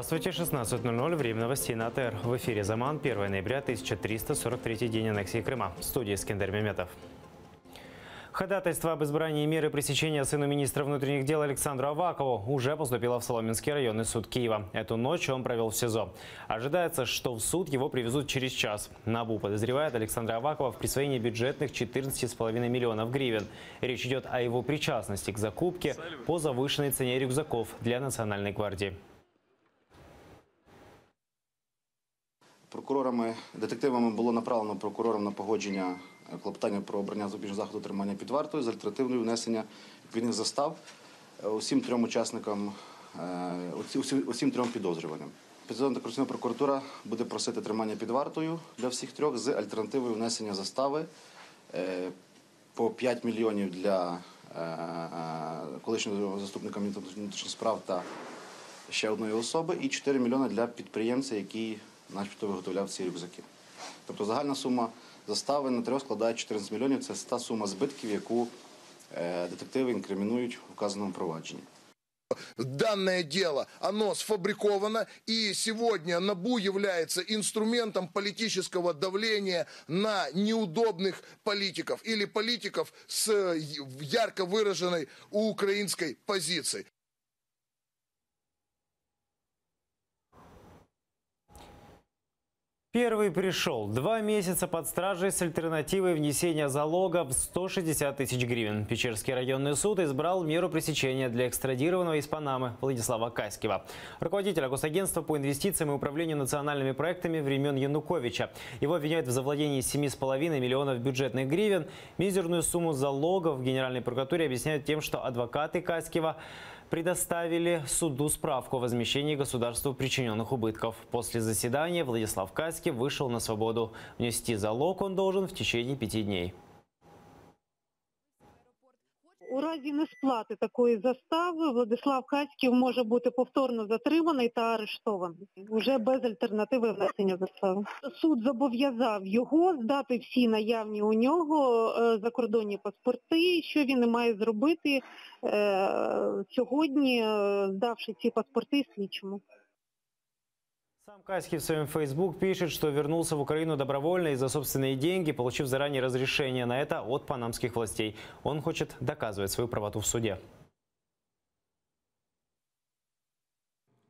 Здравствуйте, 16:00, время новостей на АТР. В эфире «Заман», 1 ноября, 1343 день аннексии Крыма. В студии Скендер Меметов. Ходатайство об избрании меры пресечения сыну министра внутренних дел Александру Авакову уже поступило в Соломенский районный суд Киева. Эту ночь он провел в СИЗО. Ожидается, что в суд его привезут через час. НАБУ подозревает Александра Авакова в присвоении бюджетных 14,5 миллионов гривен. Речь идет о его причастности к закупке по завышенной цене рюкзаков для Национальной гвардии. Детективами було направлено прокурором на погодження клопотання про обрання запобіжного заходу тримання під вартою з альтернативною внесення відповідних застав усім трьом учасникам, усім трьом підозрюваним. Спеціальна антикорупційна прокуратура буде просити тримання під вартою для всіх трьох з альтернативою внесення застави по 5 мільйонів для колишнього заступника міністра внутрішніх справ та ще одної особи і 4 мільйони для підприємця, який начебто виготовляв ці рюкзаки. Тобто загальна сума застави на трьох складає 14 мільйонів. Це та сума збитків, яку детективи інкримінують в вказаному провадженні. Данное дело, оно сфабриковано, и сегодня НАБУ является инструментом политического давления на неудобных политиков или политиков с ярко выраженной украинской позицией. Первый пришел. 2 месяца под стражей с альтернативой внесения залога в 160 тысяч гривен. Печерский районный суд избрал меру пресечения для экстрадированного из Панамы Владислава Каськева, руководителя госагентства по инвестициям и управлению национальными проектами времен Януковича. Его обвиняют в завладении 7,5 миллионов бюджетных гривен. Мизерную сумму залога в Генеральной прокуратуре объясняют тем, что адвокаты Каськева предоставили суду справку о возмещении государству причиненных убытков. После заседания Владислав Каськев вышел на свободу. Внести залог он должен в течение 5 дней. У разі несплати такої застави Владислав Каськів може бути повторно затриманий та арештований. Уже без альтернативи внесення застави. Суд зобов'язав його здати всі наявні у нього закордонні паспорти, що він і має зробити сьогодні, здавши ці паспорти слідчому. Сам Каськев в своем Facebook пишет, что вернулся в Украину добровольно и за собственные деньги, получив заранее разрешение на это от панамских властей. Он хочет доказывать свою правоту в суде.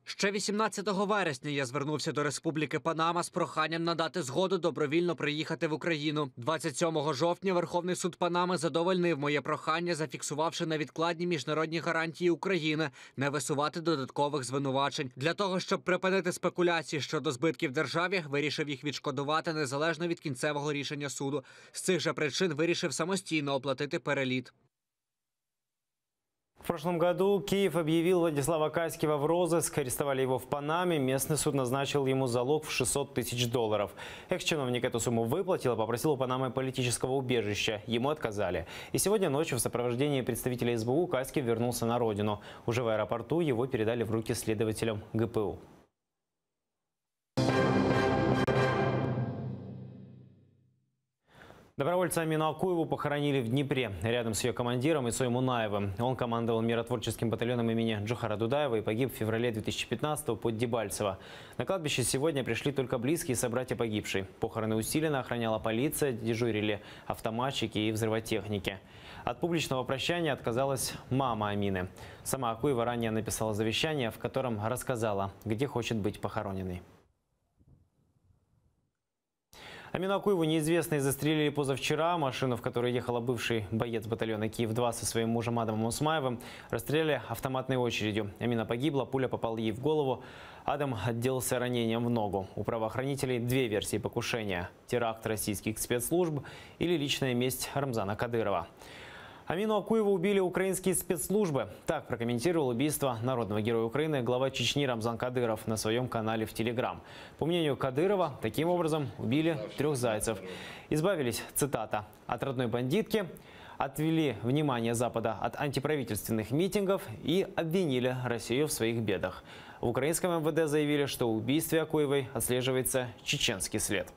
Ще 18 вересня я звернувся до Республіки Панама з проханням надати згоду добровільно приїхати в Україну. 27 жовтня Верховний суд Панами задовольнив моє прохання, зафіксувавши невідкладні міжнародні гарантії України не висувати додаткових звинувачень. Для того, щоб припинити спекуляції щодо збитків державі, вирішив їх відшкодувати незалежно від кінцевого рішення суду. З цих же причин вирішив самостійно оплатити переліт. В прошлом году Киев объявил Владислава Каськева в розыск. Арестовали его в Панаме. Местный суд назначил ему залог в $600 тысяч. Экс-чиновник эту сумму выплатил и попросил у Панамы политического убежища. Ему отказали. И сегодня ночью в сопровождении представителей СБУ Каськев вернулся на родину. Уже в аэропорту его передали в руки следователям ГПУ. Добровольца Амину Акуеву похоронили в Днепре, рядом с ее командиром Исой Мунаевым. Он командовал миротворческим батальоном имени Джохара Дудаева и погиб в феврале 2015-го под Дебальцево. На кладбище сегодня пришли только близкие и собратья погибшей. Похороны усиленно охраняла полиция, дежурили автоматчики и взрывотехники. От публичного прощания отказалась мама Амины. Сама Акуева ранее написала завещание, в котором рассказала, где хочет быть похороненной. Амину Акуеву неизвестные застрелили позавчера. Машину, в которой ехала бывший боец батальона Киев-2 со своим мужем Адамом Усмаевым, расстреляли автоматной очередью. Амина погибла, пуля попала ей в голову. Адам отделался ранением в ногу. У правоохранителей 2 версии покушения: теракт российских спецслужб или личная месть Рамзана Кадырова. Амину Акуеву убили украинские спецслужбы. Так прокомментировал убийство народного героя Украины глава Чечни Рамзан Кадыров на своем канале в Телеграм. По мнению Кадырова, таким образом убили 3 зайцев. Избавились, цитата, от родной бандитки, отвели внимание Запада от антиправительственных митингов и обвинили Россию в своих бедах. В украинском МВД заявили, что в убийстве Акуевой отслеживается чеченский след.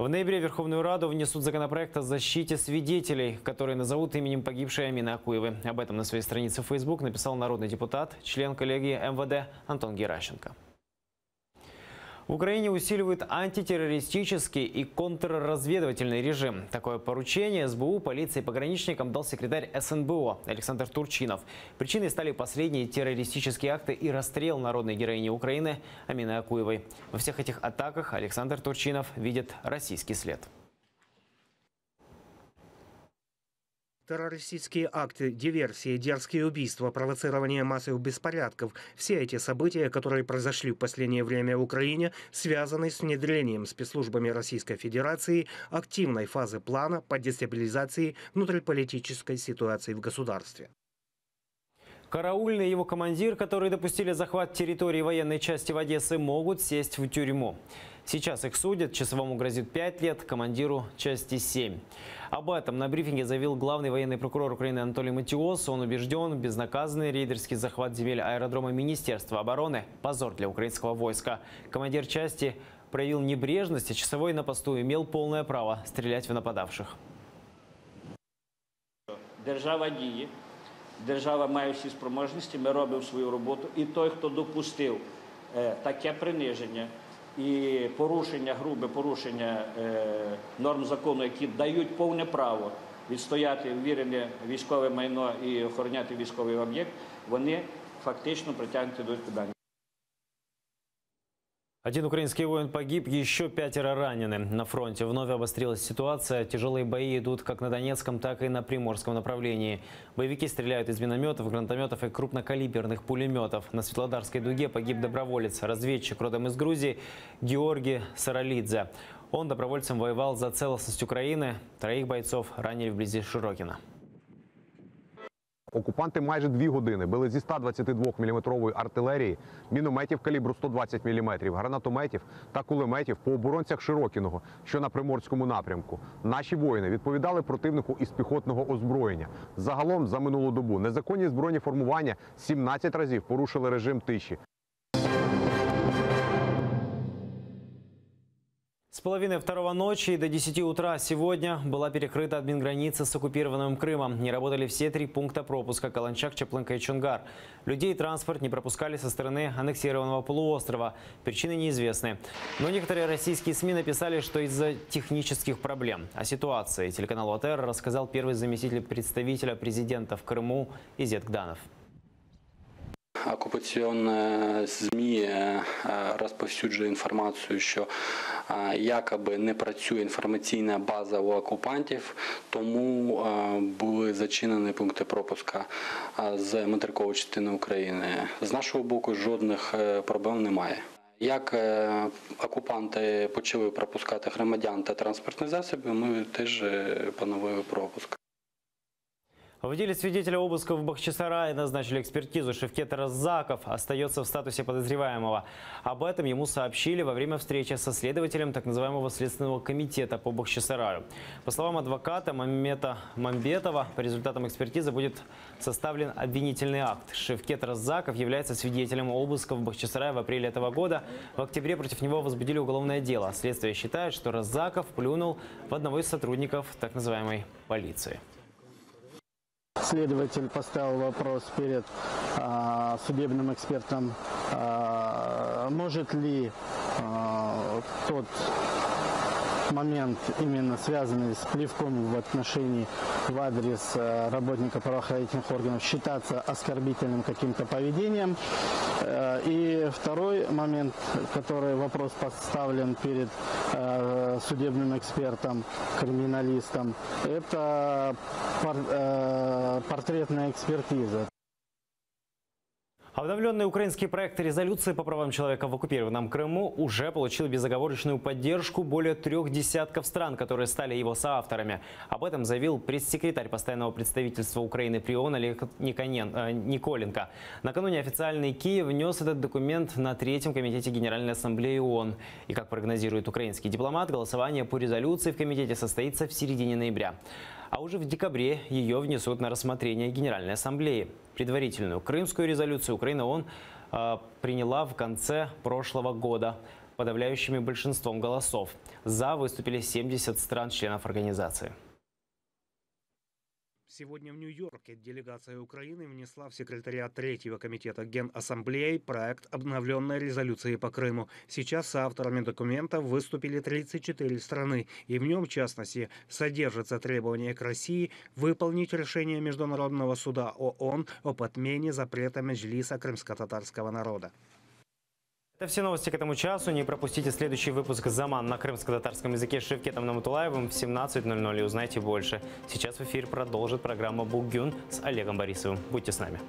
В ноябре в Верховную Раду внесут законопроект о защите свидетелей, который назовут именем погибшей Амины Акуевой. Об этом на своей странице в Facebook написал народный депутат, член коллегии МВД Антон Геращенко. В Украине усиливают антитеррористический и контрразведывательный режим. Такое поручение СБУ, полиции и пограничникам дал секретарь СНБО Александр Турчинов. Причиной стали последние террористические акты и расстрел народной героини Украины Амины Акуевой. Во всех этих атаках Александр Турчинов видит российский след. Террористические акты, диверсии, дерзкие убийства, провоцирование массовых беспорядков – все эти события, которые произошли в последнее время в Украине, связаны с внедрением спецслужбами Российской Федерации активной фазы плана по дестабилизации внутриполитической ситуации в государстве. Караульный и его командир, которые допустили захват территории военной части в Одессе, могут сесть в тюрьму. Сейчас их судят, часовому грозит 5 лет, командиру части 7. Об этом на брифинге заявил главный военный прокурор Украины Анатолий Матиос. Он убежден, безнаказанный рейдерский захват земель аэродрома Министерства обороны – позор для украинского войска. Командир части проявил небрежность, а часовой на посту имел полное право стрелять в нападавших. Держава діє, держава має всі спроможності, ми робимо свою роботу. І той, хто допустив таке приниження і порушення, грубе порушення норм закону, які дають повне право відстояти ввірене військове майно і охороняти військовий об'єкт, вони фактично притягнуті до відповідальності. Один украинский воин погиб, еще 5 ранены. На фронте вновь обострилась ситуация. Тяжелые бои идут как на Донецком, так и на Приморском направлении. Боевики стреляют из минометов, гранатометов и крупнокалиберных пулеметов. На Светлодарской дуге погиб доброволец, разведчик родом из Грузии Георгий Саралидзе. Он добровольцем воевал за целостность Украины. 3 бойцов ранили вблизи Широкина. Окупанти майже 2 години били зі 122-мм артилерії, мінометів калібру 120 мм, гранатометів та кулеметів по оборонцях Широкіного, що на Приморському напрямку. Наші воїни відповідали противнику із піхотного озброєння. Загалом за минулу добу незаконні збройні формування 17 разів порушили режим тиші. С половины 2 ночи до 10 утра сегодня была перекрыта админграница с оккупированным Крымом. Не работали все 3 пункта пропуска – Каланчак, Чаплынка и Чонгар. Людей и транспорт не пропускали со стороны аннексированного полуострова. Причины неизвестны. Но некоторые российские СМИ написали, что из-за технических проблем. О ситуации телеканалу АТР рассказал первый заместитель представителя президента в Крыму Изет Гданов. Окупаційне ЗМІ розповсюджує інформацію, що якоби не працює інформаційна база у окупантів, тому були зачинені пункти пропуска з материкової частини України. З нашого боку жодних проблем немає. Як окупанти почали пропускати громадян та транспортні засоби, ми теж поновили пропуск. В деле свидетеля обыска в Бахчисарае назначили экспертизу. Шевкет Раззаков остается в статусе подозреваемого. Об этом ему сообщили во время встречи со следователем так называемого Следственного комитета по Бахчисараю. По словам адвоката Маммета Мамбетова, по результатам экспертизы будет составлен обвинительный акт. Шевкет Раззаков является свидетелем обыска в Бахчисарае в апреле этого года. В октябре против него возбудили уголовное дело. Следствие считает, что Раззаков плюнул в одного из сотрудников так называемой полиции. Следователь поставил вопрос перед судебным экспертом, может ли тот момент, именно связанный с плевком в отношении в адрес работника правоохранительных органов, считаться оскорбительным каким-то поведением. И второй момент, который вопрос поставлен перед судебным экспертом, криминалистом, это портретная экспертиза. Обновленный украинский проект резолюции по правам человека в оккупированном Крыму уже получил безоговорочную поддержку более 3 десятков стран, которые стали его соавторами. Об этом заявил пресс-секретарь постоянного представительства Украины при ООН Олег Николенко. Накануне официальный Киев внес этот документ на 3-м комитете Генеральной Ассамблеи ООН. И, как прогнозирует украинский дипломат, голосование по резолюции в комитете состоится в середине ноября. А уже в декабре ее внесут на рассмотрение Генеральной Ассамблеи. Предварительную крымскую резолюцию Украина ООН приняла в конце прошлого года подавляющим большинством голосов. За выступили 70 стран-членов организации. Сегодня в Нью-Йорке делегация Украины внесла в секретариат Третьего комитета Генассамблеи проект обновленной резолюции по Крыму. Сейчас с авторами документа выступили 34 страны, и в нем, в частности, содержится требование к России выполнить решение Международного суда ООН об отмене запрета Меджлиса крымско-татарского народа. Это все новости к этому часу. Не пропустите следующий выпуск «Заман» на крымско-татарском языке с Шевкетом Намутулаевым в 17:00 и узнайте больше. Сейчас в эфир продолжит программа «Бугюн» с Олегом Борисовым. Будьте с нами.